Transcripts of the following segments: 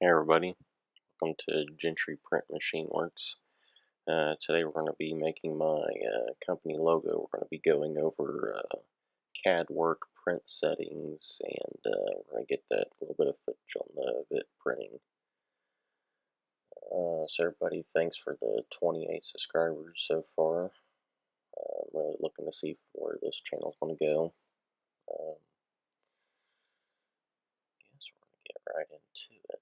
Hey everybody, welcome to Gentry Print Machine Works. Today we're going to be making my company logo. We're going to be going over CAD work, print settings, and we're going to get that little bit of footage on the bit printing. So everybody, thanks for the 28 subscribers so far. I'm really looking to see where this channel's going to go. Guess we're going to get right into it.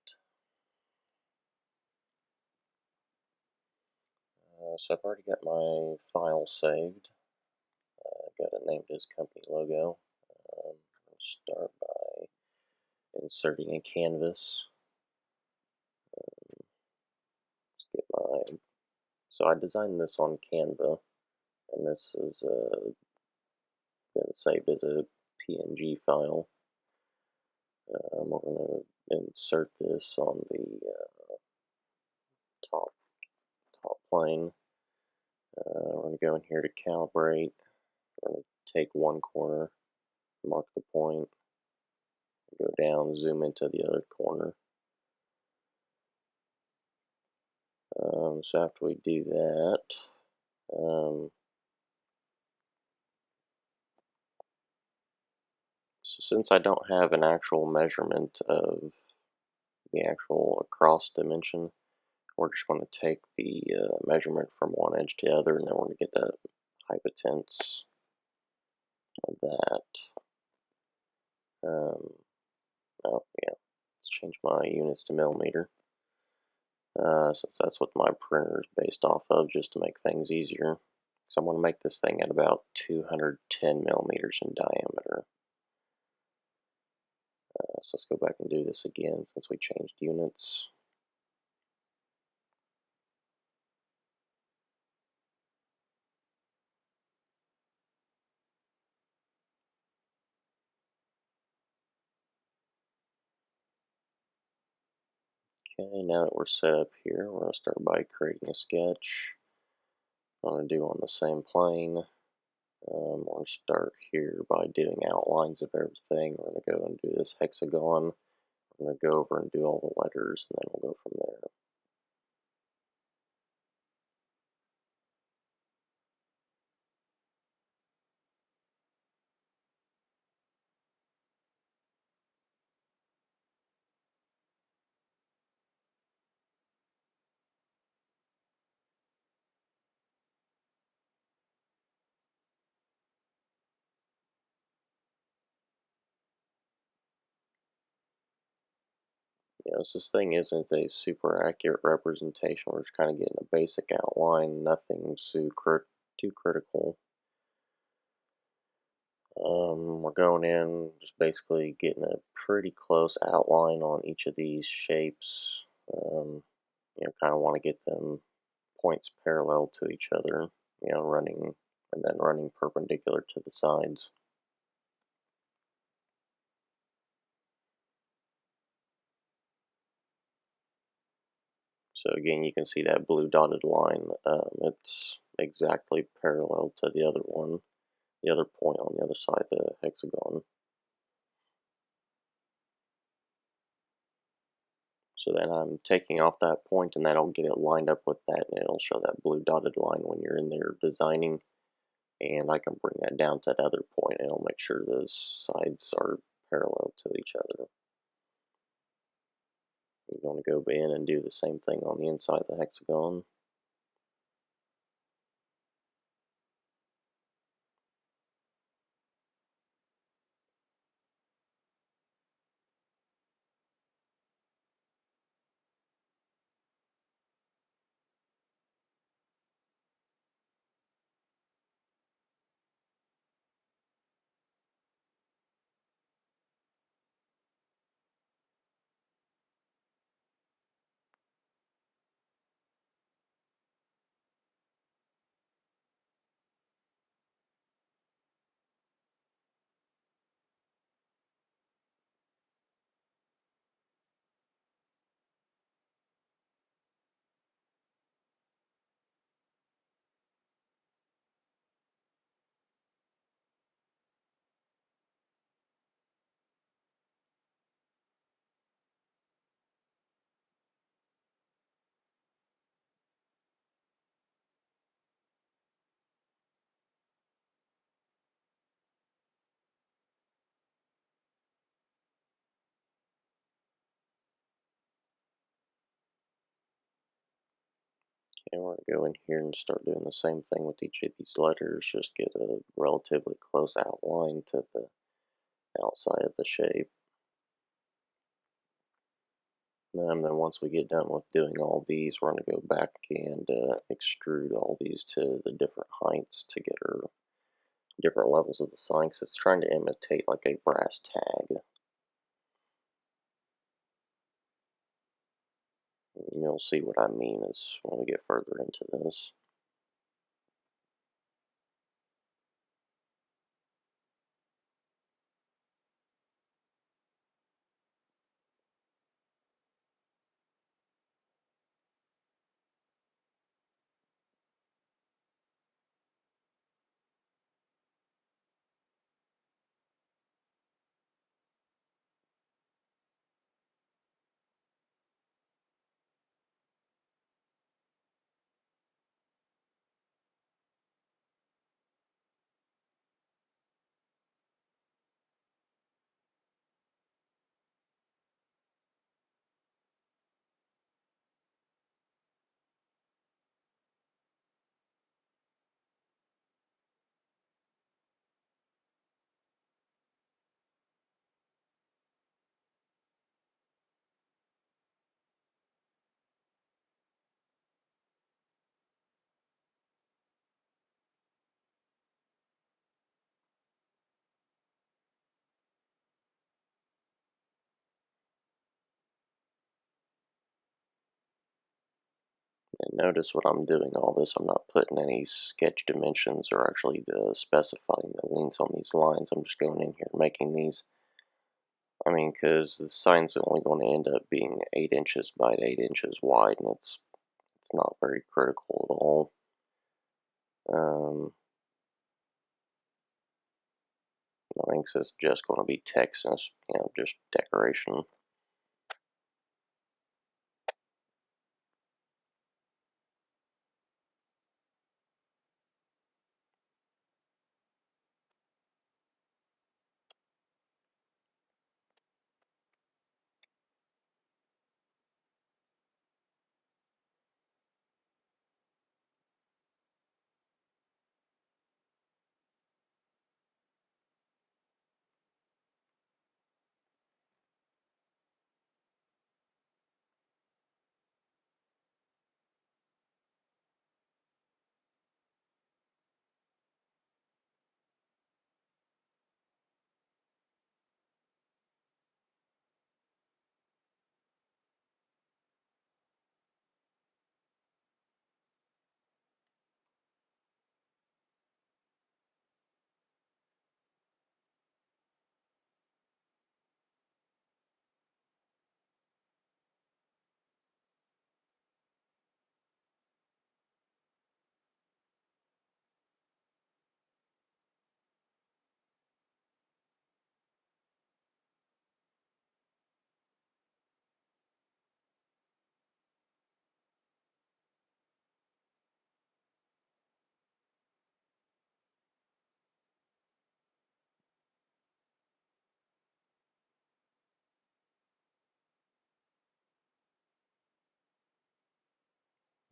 So I've already got my file saved. Got it named as company logo. We'll start by inserting a canvas. Let's get my. So I designed this on Canva, and this has been saved as a PNG file. We're going to insert this on the top plane. We're going to go in here to calibrate. We're going to take one corner, mark the point, go down, zoom into the other corner. So after we do that, so since I don't have an actual measurement of the actual across dimension, we're just going to take the measurement from one edge to the other, and then we're going to get that hypotence of that. Oh yeah, let's change my units to millimeter. Since that's what my printer is based off of, just to make things easier. So I'm going to make this thing at about 210 millimeters in diameter. So let's go back and do this again since we changed units. Okay, now that we're set up here, we're going to start by creating a sketch. I'm going to do on the same plane. We're going to start here by doing outlines of everything. We're going to go and do this hexagon. I'm going to go over and do all the letters, and then we'll go from there. So this thing isn't a super accurate representation. We're just kind of getting a basic outline, nothing too critical. We're going in, just basically getting a pretty close outline on each of these shapes. Kind of want to get them points parallel to each other, running and then running perpendicular to the sides. So again, you can see that blue dotted line. It's exactly parallel to the other one, the other point on the other side of the hexagon. So then I'm taking off that point, and that'll get it lined up with that, and it'll show that blue dotted line when you're in there designing. And I can bring that down to that other point, and it'll make sure those sides are parallel to each other. You're going to go in and do the same thing on the inside of the hexagon. And we're going to go in here and start doing the same thing with each of these letters, just get a relatively close outline to the outside of the shape. And then once we get done with doing all these, we're going to go back and extrude all these to the different heights to get our different levels of the sign, because it's trying to imitate like a brass tag. And you'll see what I mean as when we get further into this. And notice what I'm doing all this, I'm not putting any sketch dimensions or actually specifying the lengths on these lines. I'm just going in here and making these. I mean, because the sign's only going to end up being 8 inches by 8 inches wide, and it's not very critical at all. I think it's just going to be text and just decoration.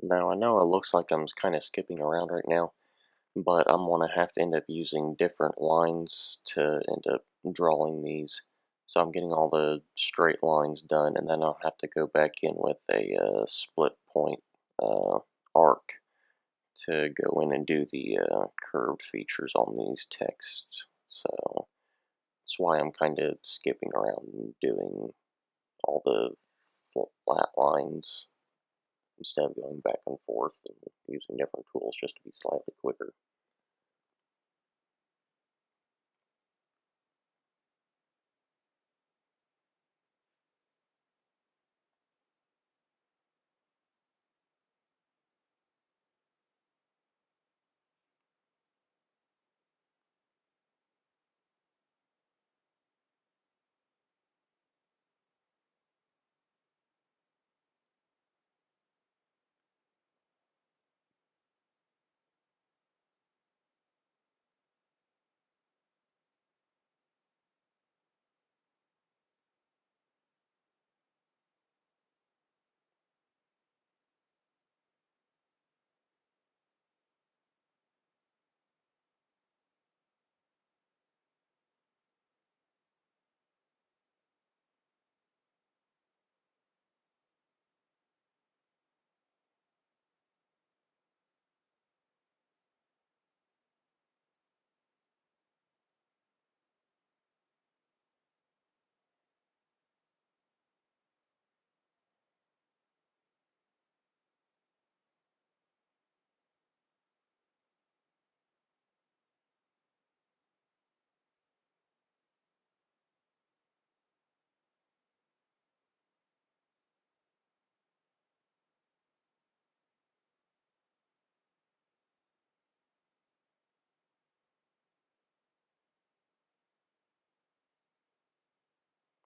Now I know it looks like I'm kind of skipping around right now, but I'm going to have to end up using different lines to end up drawing these. So I'm getting all the straight lines done, and then I'll have to go back in with a split point uh, arc to go in and do the curved features on these texts. So that's why I'm kind of skipping around and doing all the flat lines instead of going back and forth and using different tools just to be slightly quicker.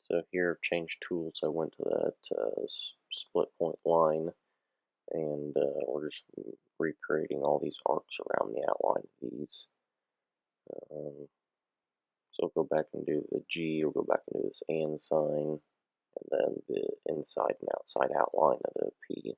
So here, change tools, I went to that split point line, and we're just recreating all these arcs around the outline of these. Um, so we'll go back and do the G, we'll go back and do this and sign, and then the inside and outside outline of the P.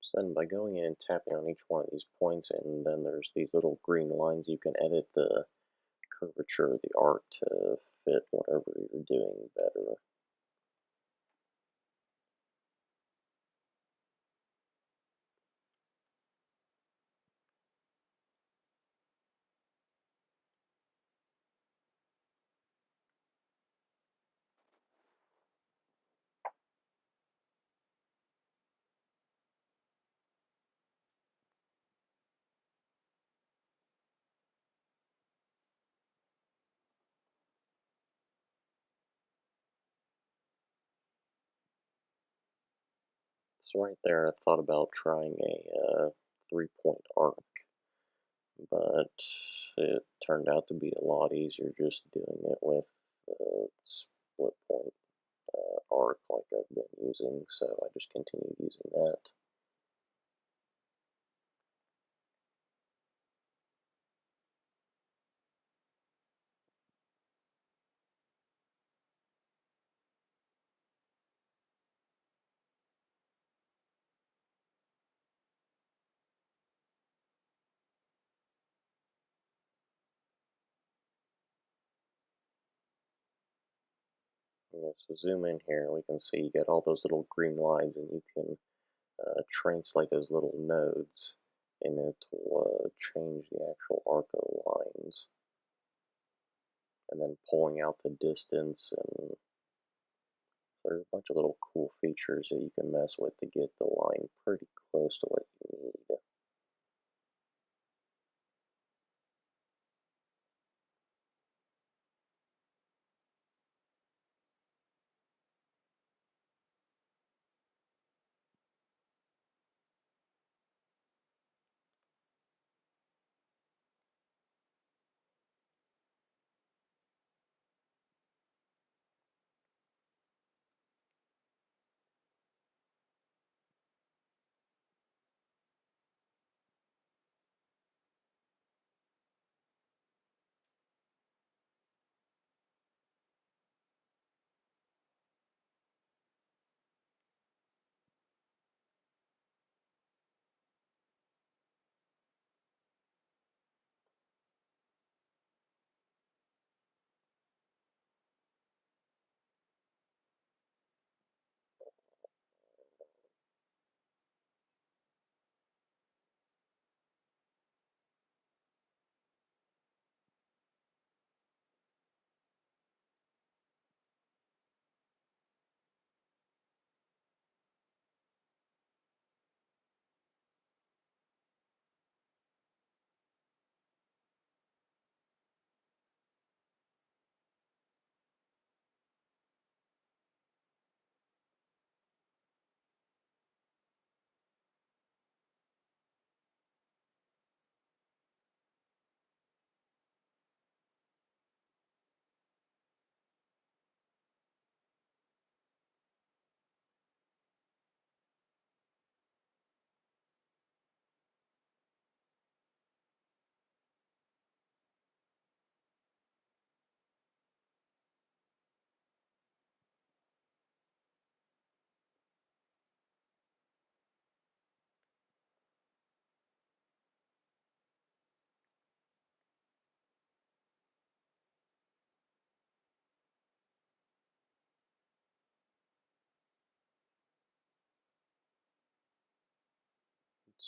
So then by going in and tapping on each one of these points, and then there's these little green lines, you can edit the curvature of the arc to fit whatever you're doing better. So right there, I thought about trying a 3-point arc, but it turned out to be a lot easier just doing it with the split point arc like I've been using, so I just continued using that. Yeah, so zoom in here, we can see you get all those little green lines, and you can translate those little nodes, and it will change the actual arc of the lines. And then pulling out the distance, and there's a bunch of little cool features that you can mess with to get the line pretty close to what you need.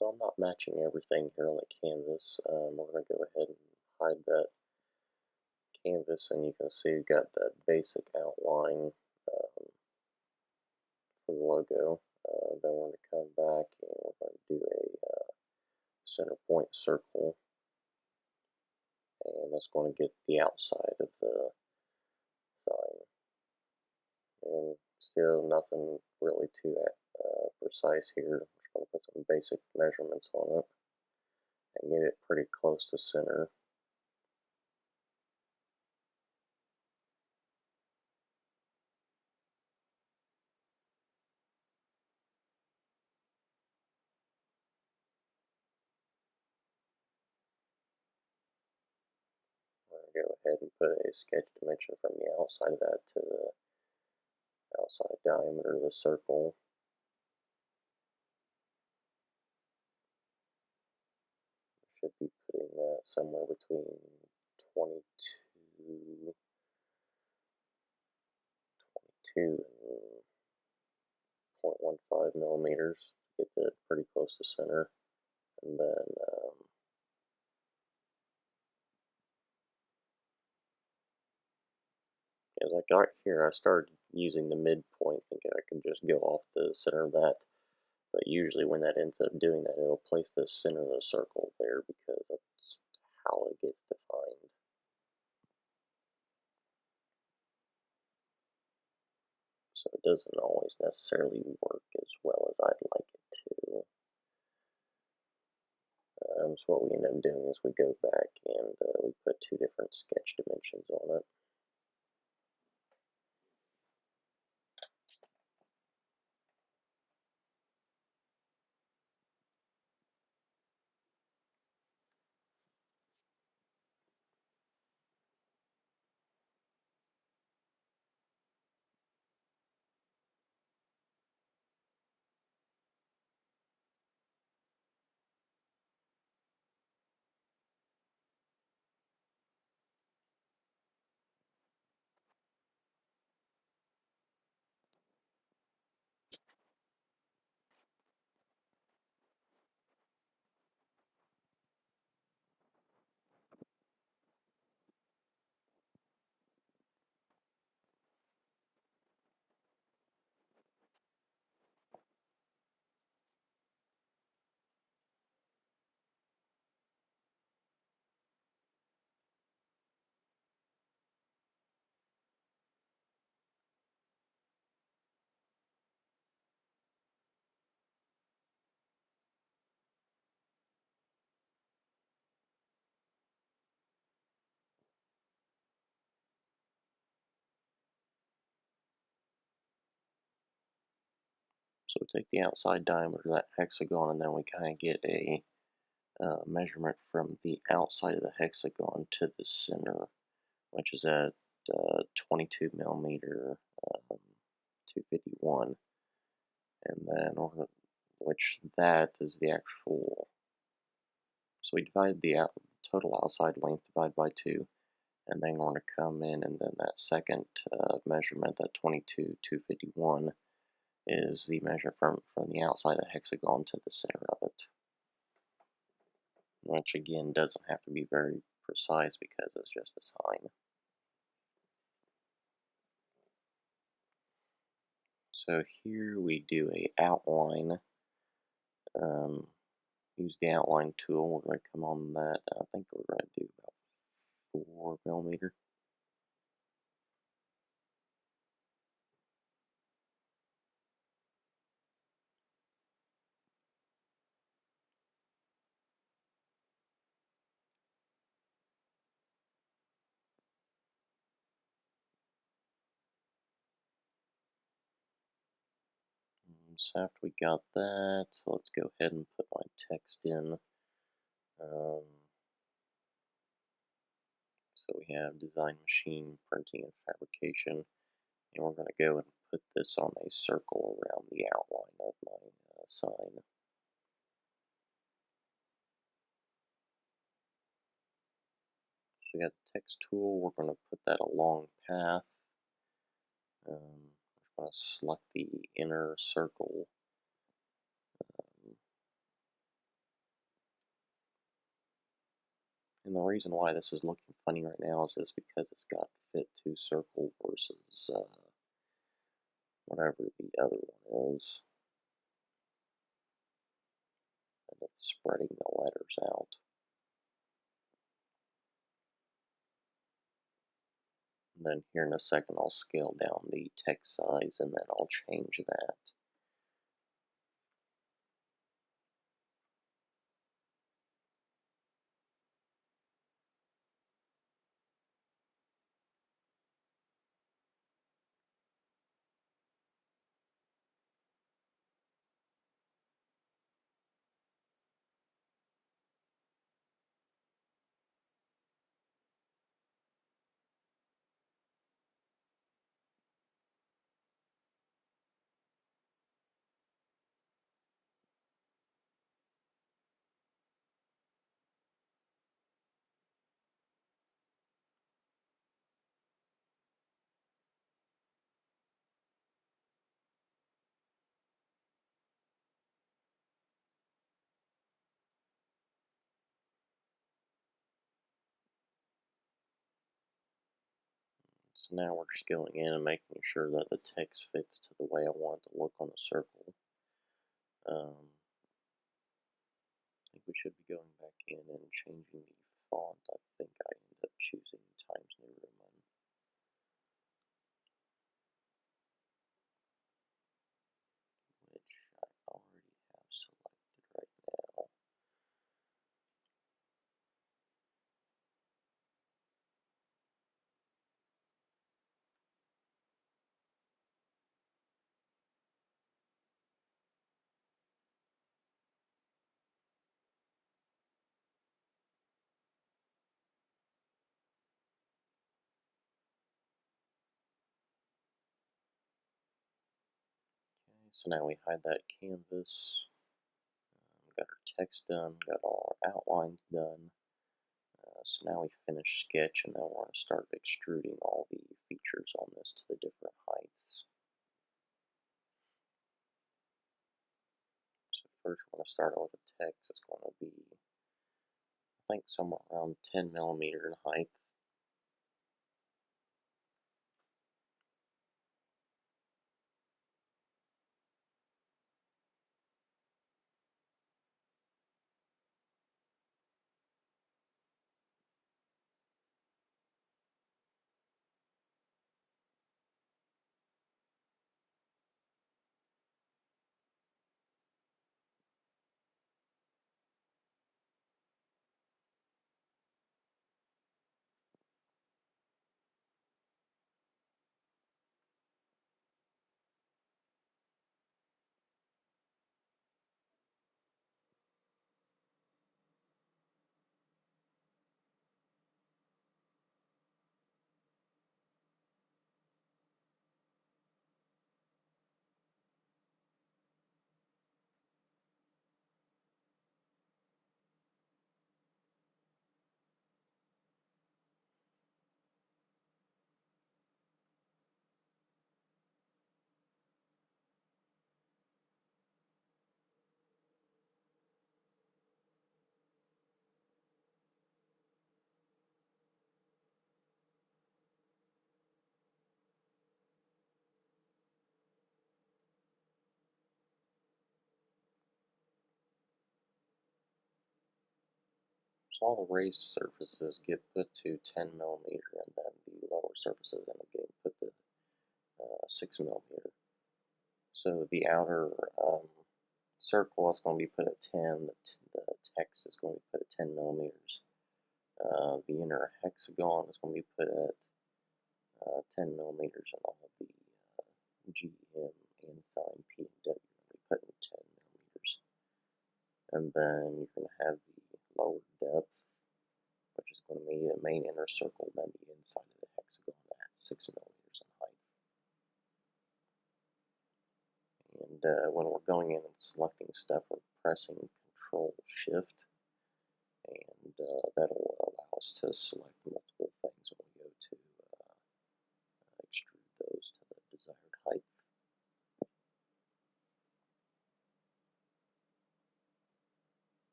So I'm not matching everything here on the canvas. We're going to go ahead and hide that canvas, and you can see we've got that basic outline for the logo. Then we're going to come back and we're going to do a center point circle, and that's going to get the outside of the sign. And still nothing really too precise here. I'm just going to put some basic measurements on it and get it pretty close to center. I'm going to go ahead and put a sketch dimension from the outside of that to the outside diameter of the circle. Should be putting that somewhere between 22 and 0.15 millimeters. Get that pretty close to center. And then as I got here, I started using the midpoint, thinking I could just go off the center of that. But usually when that ends up doing that, it'll place the center of the circle there because that's how it gets defined. So it doesn't always necessarily work as well as I'd like it to. So what we end up doing is we go back and we put two different sketch dimensions on it. So we take the outside diameter of that hexagon, and then we kind of get a measurement from the outside of the hexagon to the center, which is at 22 millimeter, 251, and then which that is the actual. So we divide the total outside length divided by 2, and then we're going to come in, and then that second measurement, that 22 251, is the measure from the outside of the hexagon to the center of it, which again doesn't have to be very precise because it's just a sign. So here we do a outline. Use the outline tool. We're going to come on that. I think we're going to do about 4 millimeter. So after we got that, so let's go ahead and put my text in. So we have design machine, printing, and fabrication. And we're going to go and put this on a circle around the outline of my sign. So we got the text tool. We're going to put that along path. We're going to select the inner circle. And the reason why this is looking funny right now is because it's got fit to circle versus whatever the other one is. And it's spreading the letters out. And then here in a second I'll scale down the text size and then I'll change that. So now we're just going in and making sure that the text fits to the way I want it to look on the circle. I think we should be going back in and changing the font. I think I ended up choosing Times New Roman, which I already have selected right now. Okay, so now we hide that canvas. Got our text done, got all our outlines done. So now we finish sketch and then we're going to start extruding all the features on this to the different heights. So first we're going to start out with the text. It's going to be, I think, somewhere around 10 millimeter in height. So all the raised surfaces get put to 10 millimeter, and then the lower surfaces end up getting put to 6 millimeter. So the outer circle is going to be put at 10, the text is going to be put at 10 millimeters. The inner hexagon is going to be put at 10 millimeters, and all the G, M, and sign, P, and W are going to be put in 10 millimeters. And then you're going to have the lower depth, which is going to be the main inner circle, then the inside of the hexagon at 6 millimeters in height. And when we're going in and selecting stuff, we're pressing Control Shift, and that'll allow us to select multiple things when we go to extrude those to the desired height.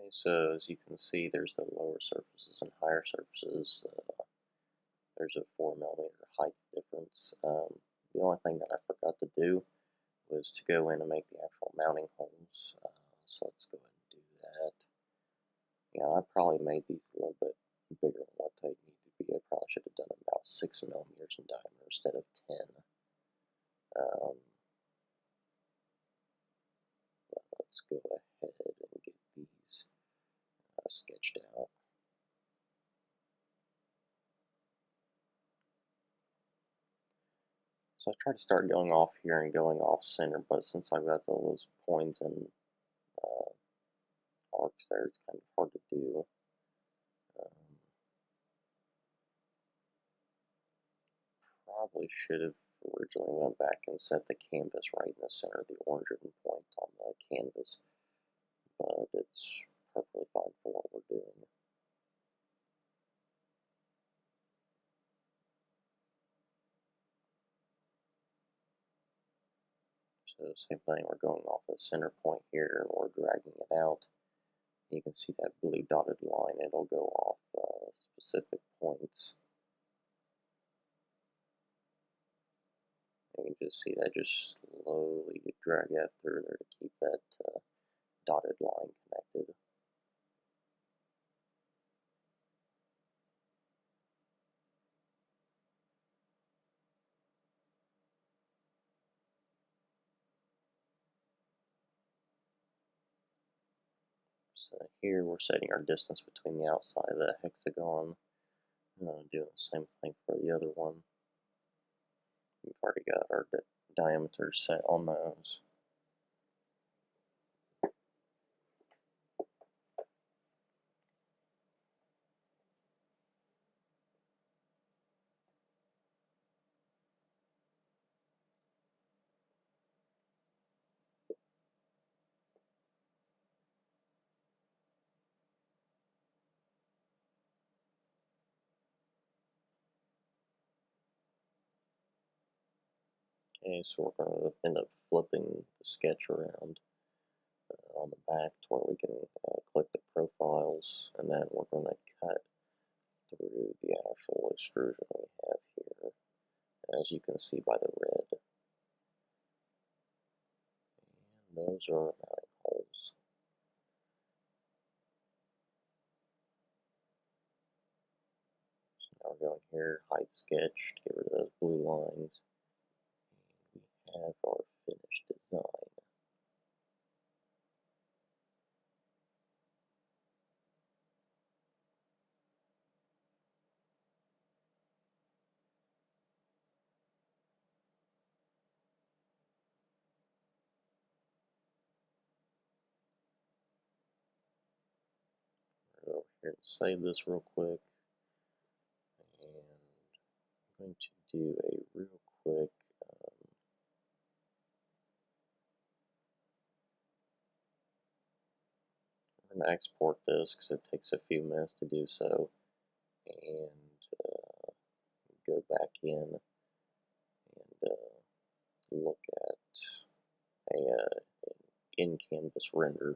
Okay, so as you can see, there's the lower surfaces and higher surfaces. There's a 4 millimeter height difference. The only thing that I forgot to do was to go in and make the actual mounting holes. So let's go ahead and do that. Yeah, I probably made these a little bit bigger than what they need to be. I probably should have done them about 6 millimeters in diameter instead of 10. Let's go ahead and get these sketched out. So I try to start going off here and going off center, but since I've got those points and arcs there, it's kind of hard to do. Probably should have originally went back and set the canvas right in the center of the origin point on the canvas, but it's perfectly fine for what we're doing. So same thing, we're going off the center point here and we're dragging it out. You can see that blue dotted line, it'll go off specific points. You can just see that just slowly drag that through there to keep that dotted line connected. So here we're setting our distance between the outside of the hexagon. Doing the same thing for the other one. We've already got our diameter set on those. Okay, so we're going to end up flipping the sketch around on the back to where we can click the profiles, and then we're going to cut through the actual extrusion we have here, as you can see by the red. And those are our mounting holes. So now we're going here, height sketch, to get rid of those blue lines. And we have our finished design. Over here and save this real quick, and I'm going to do a real quick I'm going to export this because it takes a few minutes to do so, and go back in and look at an in-canvas render.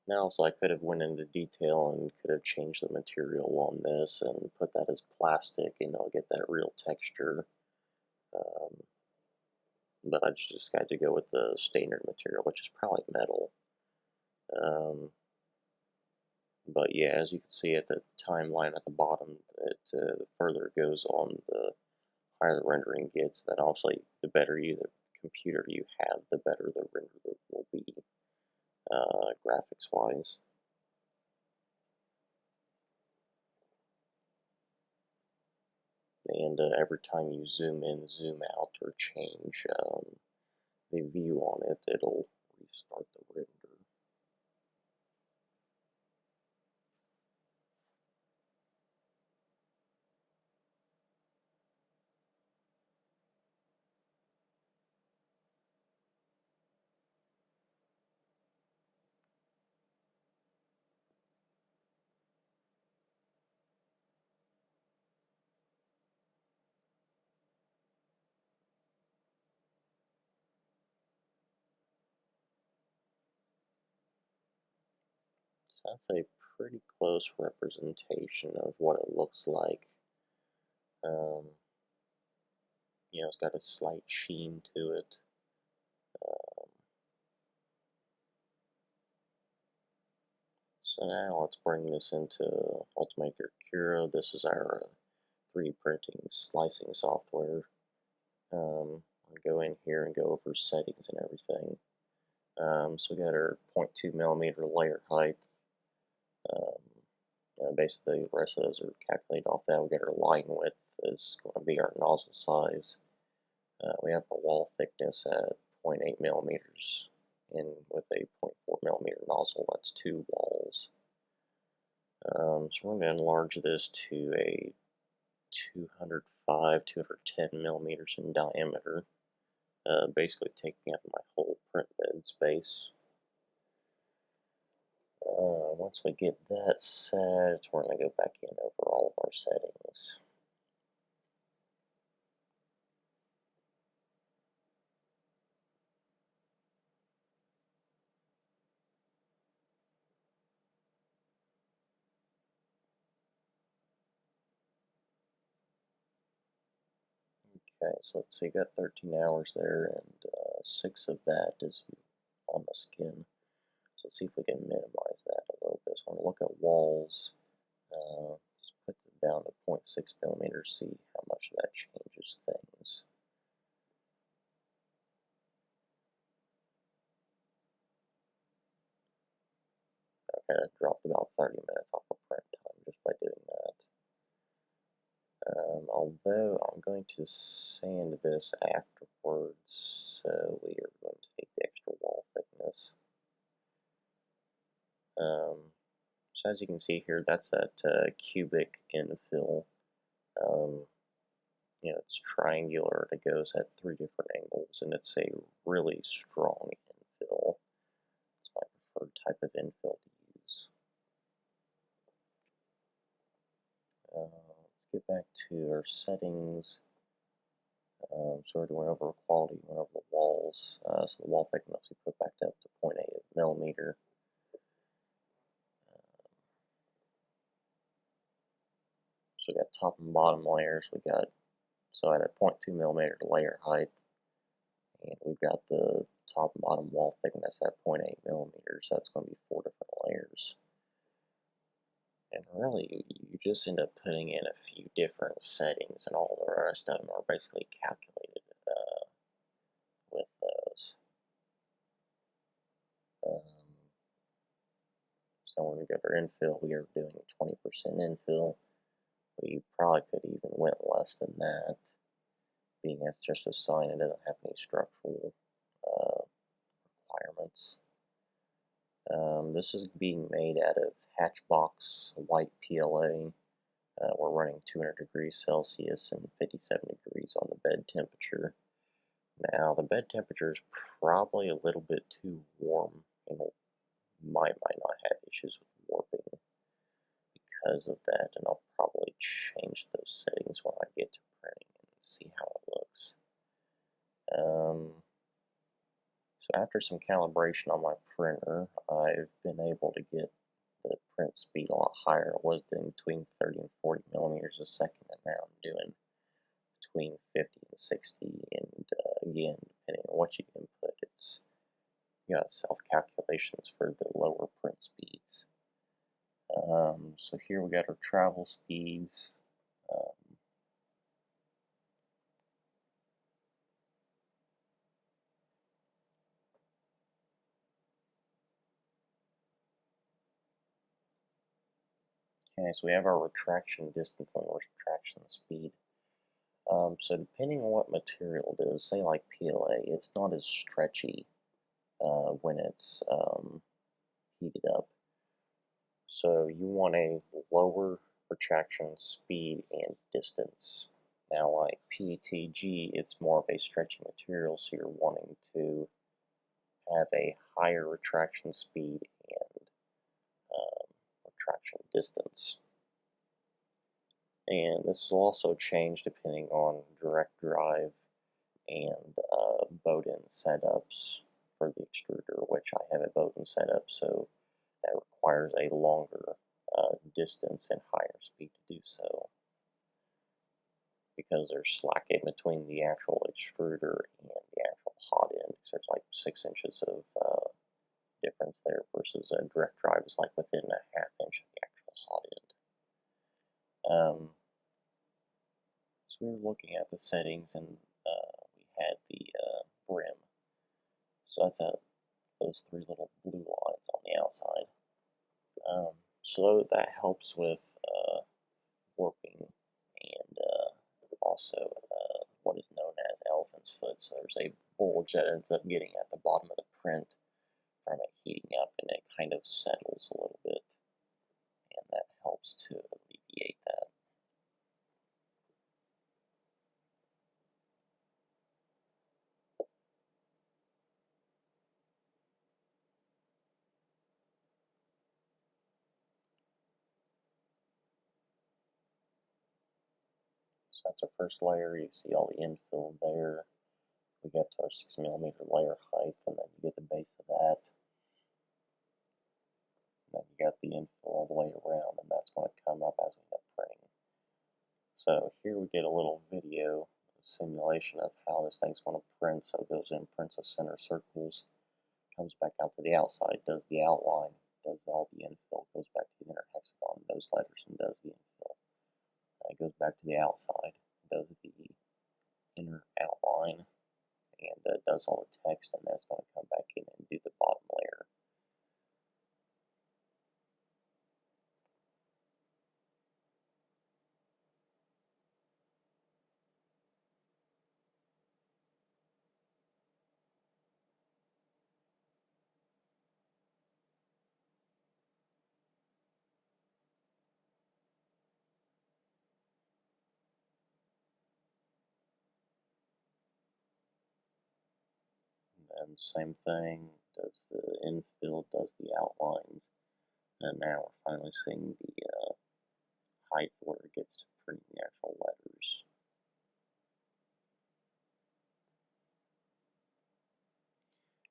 Now, so I could have went into detail and could have changed the material on this and put that as plastic, get that real texture. But I just got to go with the standard material, which is probably metal. But yeah, as you can see at the timeline at the bottom, the further it goes on, the higher the rendering gets. Then obviously, the better the computer you have, the better the render will be, graphics wise. And every time you zoom in, zoom out, or change the view on it, it'll restart the render. So that's a pretty close representation of what it looks like. Um, it's got a slight sheen to it. Um, so now let's bring this into Ultimaker Cura. This is our 3D printing slicing software. I'll go in here and go over settings and everything. So we got our 0.2 millimeter layer height. Basically, the rest of those are calculated off that. We got our line width is going to be our nozzle size. We have our wall thickness at 0.8 millimeters, and with a 0.4 millimeter nozzle, that's 2 walls. So we're going to enlarge this to a 205, 210 millimeters in diameter, basically taking up my whole print bed space. Once we get that set, we're going to go back in over all of our settings. Okay, so let's see, got 13 hours there, and 6 of that is on the skin. So let's see if we can minimize that a little bit. So I'm going to look at walls, just put them down to 0.6 millimeters, see how much that changes things. Okay, that dropped about 30 minutes off of print time just by doing that. Although I'm going to sand this afterwards, so we are going to take the extra wall thickness. So as you can see here, that's that cubic infill. It's triangular and it goes at 3 different angles, and it's a really strong infill. It's my preferred type of infill to use. Let's get back to our settings. So we're doing over quality, went over the walls. So the wall thickness we put back up to 0.8 millimeter. So we got top and bottom layers. We got at a 0.2 millimeter layer height, and we've got the top and bottom wall thickness at 0.8 millimeters. So that's going to be 4 different layers. And really, you just end up putting in a few different settings, and all the rest of them are basically calculated with those. So when we go for infill, we are doing 20% infill. We probably could even went less than that, being that's just a sign it doesn't have any structural requirements. This is being made out of Hatchbox white PLA. We're running 200 degrees Celsius and 57 degrees on the bed temperature. Now, the bed temperature is probably a little bit too warm, and might not have issues with warping because of that, and I'll probably change those settings when I get to printing and see how it looks. So after some calibration on my printer, I've been able to get the print speed a lot higher. It was doing between 30 and 40 millimeters a second, and now I'm doing between 50 and 60, and again, depending on what you input, it's got self-calculations for the lower print speeds. So here we got our travel speeds. Okay, so we have our retraction distance and retraction speed. So depending on what material it is, say like PLA, it's not as stretchy when it's heated up. So you want a lower retraction speed and distance. Now like PETG, it's more of a stretchy material, so you're wanting to have a higher retraction speed and retraction distance. And this will also change depending on direct drive and boat-in setups for the extruder, which I have a boat-in setup, so that requires a longer distance and higher speed to do so, because there's slack in between the actual extruder and the actual hot end. So there's like 6 inches of difference there versus a direct drive is like within a half inch of the actual hot end. So we were looking at the settings, and we had the brim. So that's those three little blue lines on the outside. So that helps with warping and also what is known as elephant's foot. So there's a bulge that ends up getting at the bottom of the print from it heating up, and it kind of settles a little bit, and that helps to alleviate that. So that's our first layer. You see all the infill there. We get to our 6mm layer height, and then you get the base of that. And then you got the infill all the way around, and that's going to come up as we end up printing. So here we get a little video simulation of how this thing's going to print. So it goes in, prints the center circles, comes back out to the outside, does the outline, does all the infill, goes back to the inner hexagon, those letters, and does the infill. It goes back to the outside, does the inner outline, and does all the text, and then it's going to come back in and do the bottom layer. And same thing, does the infill, does the outlines, and now we're finally seeing the height where it gets to printing the actual letters.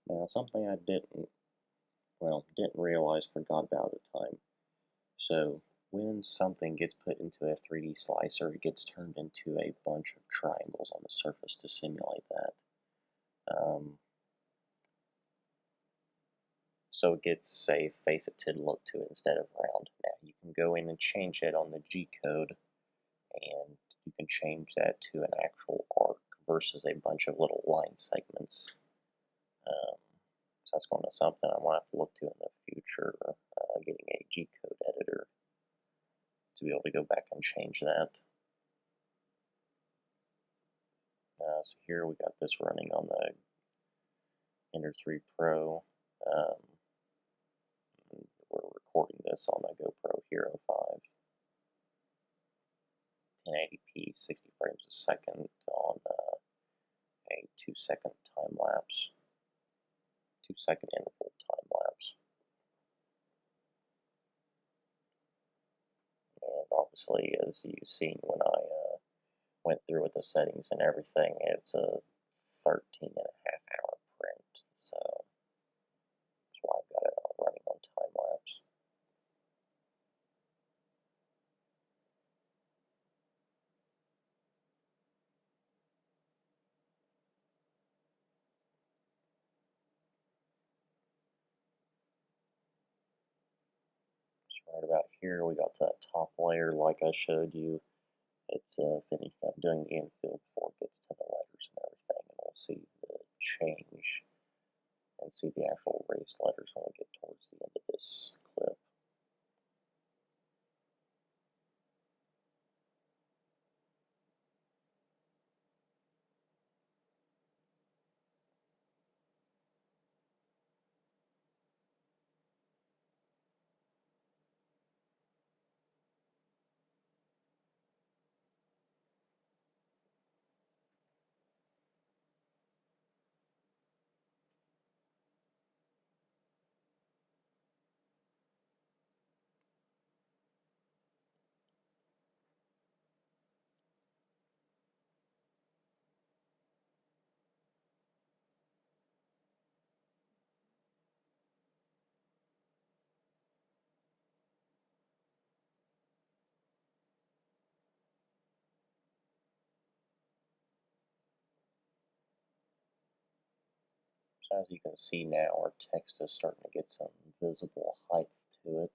Now, something I didn't realize, forgot about at the time. So when something gets put into a 3D slicer, it gets turned into a bunch of triangles on the surface to simulate that. So it gets a faceted look to it instead of round. Now you can go in and change it on the G code, and you can change that to an actual arc versus a bunch of little line segments. So that's going to something I might have to look to in the future, getting a G code editor to be able to go back and change that. So here we got this running on the Ender 3 Pro. We're recording this on the GoPro Hero 5. 1080p, 60 frames a second on a 2-second time lapse, 2-second interval time lapse. And obviously, as you've seen when I went through with the settings and everything, it's a 13.5-hour print. So that's why I've got it running on time lapse. Right about here, we got that top layer like I showed you. It's finished up doing the infill before it gets to the letters and everything, and we'll see the change and see the actual raised letters when we get towards the end of this clip. As you can see now, our text is starting to get some visible height to it.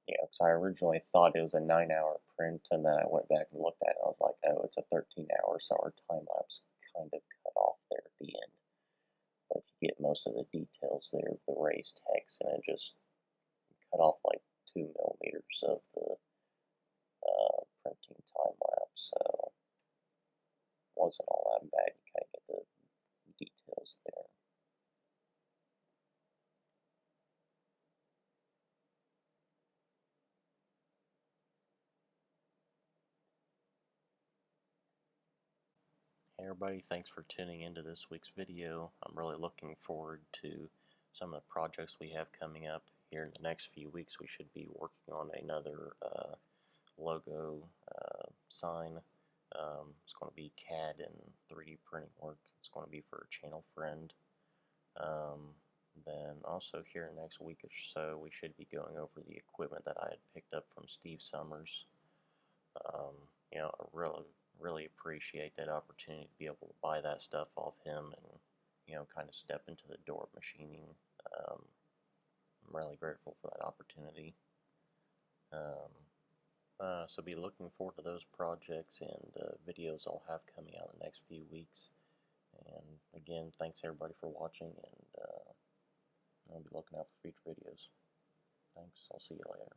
Yeah, because I originally thought it was a 9-hour print, and then I went back and looked at it, and I was like, oh, it's a 13-hour, so our time lapse kind of cut off there at the end. But you get most of the details there of the raised text, and it just cut off like 2 millimeters of the printing time lapse, so it wasn't all that bad. You kind of get the details there. Hey everybody, thanks for tuning into this week's video. I'm really looking forward to some of the projects we have coming up. Here in the next few weeks we should be working on another logo sign. It's going to be CAD and 3D printing work. It's going to be for a channel friend. Then also here in the next week or so we should be going over the equipment that I had picked up from Steve Summers. You know, I really appreciate that opportunity to be able to buy that stuff off him and, you know, kind of step into the door of machining. I'm really grateful for that opportunity. So be looking forward to those projects and videos I'll have coming out in the next few weeks. And again, thanks everybody for watching, and I'll be looking out for future videos. Thanks, I'll see you later.